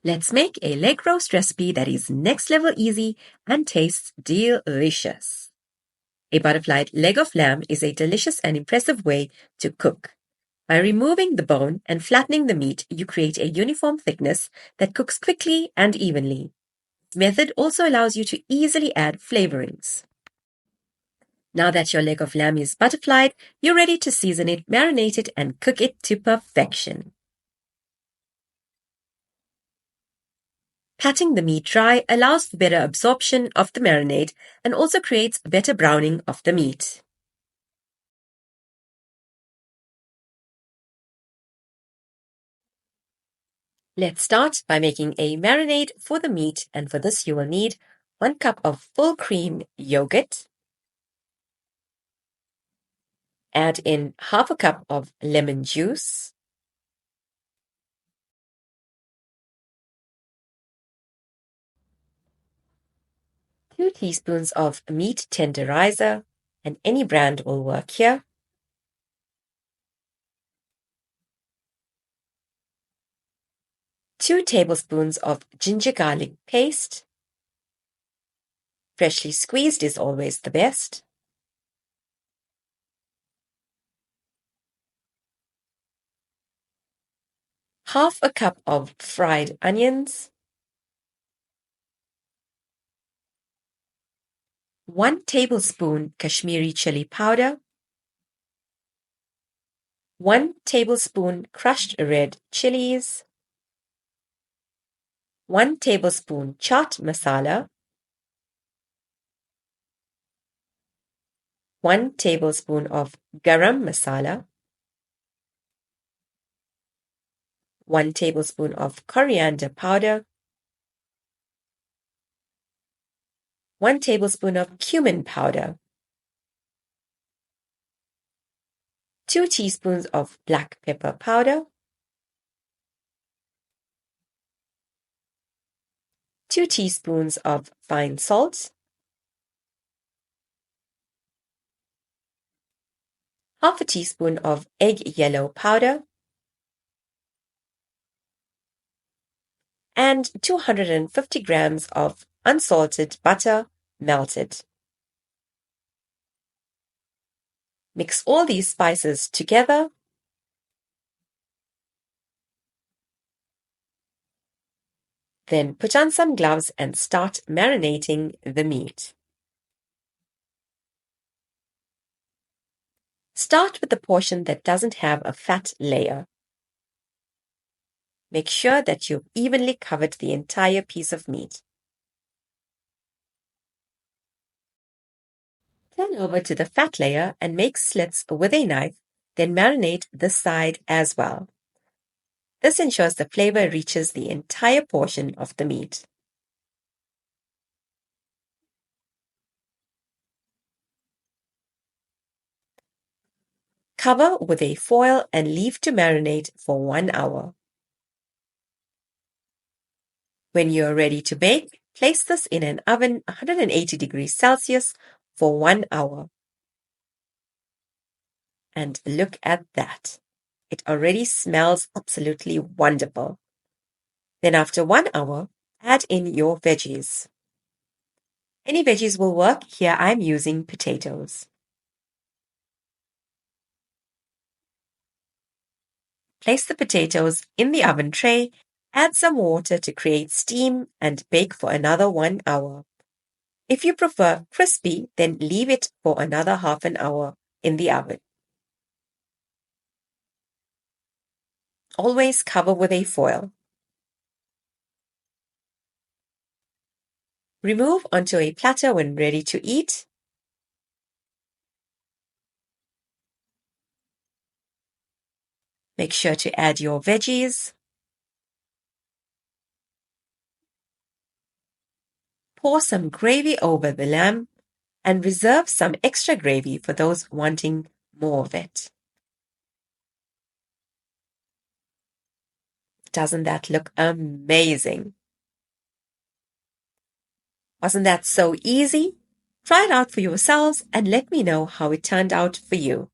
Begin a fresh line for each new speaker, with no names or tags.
Let's make a leg roast recipe that is next level easy and tastes delicious. A butterflied leg of lamb is a delicious and impressive way to cook. By removing the bone and flattening the meat, you create a uniform thickness that cooks quickly and evenly. This method also allows you to easily add flavorings. Now that your leg of lamb is butterflied, you're ready to season it, marinate it, and cook it to perfection. Patting the meat dry allows for better absorption of the marinade and also creates better browning of the meat. Let's start by making a marinade for the meat, and for this you will need 1 cup of full cream yogurt. Add in half a cup of lemon juice. 2 teaspoons of meat tenderizer, and any brand will work here. 2 tablespoons of ginger garlic paste. Freshly squeezed is always the best. Half a cup of fried onions. 1 tablespoon Kashmiri chili powder. 1 tablespoon crushed red chilies. 1 tablespoon chaat masala. 1 tablespoon of garam masala. 1 tablespoon of coriander powder. 1 tablespoon of cumin powder. 2 teaspoons of black pepper powder. 2 teaspoons of fine salt. Half a teaspoon of egg yellow powder. And 250 grams of unsalted butter melted. Mix all these spices together. Then put on some gloves and start marinating the meat. Start with the portion that doesn't have a fat layer. Make sure that you've evenly covered the entire piece of meat. Turn over to the fat layer and make slits with a knife, then marinate this side as well. This ensures the flavor reaches the entire portion of the meat. Cover with a foil and leave to marinate for 1 hour. When you're ready to bake, place this in an oven 180 degrees Celsius for 1 hour. And look at that. It already smells absolutely wonderful. Then after 1 hour, add in your veggies. Any veggies will work. Here I'm using potatoes. Place the potatoes in the oven tray, add some water to create steam, and bake for another 1 hour. If you prefer crispy, then leave it for another half an hour in the oven. Always cover with a foil. Remove onto a platter when ready to eat. Make sure to add your veggies. Pour some gravy over the lamb and reserve some extra gravy for those wanting more of it. Doesn't that look amazing? Wasn't that so easy? Try it out for yourselves and let me know how it turned out for you.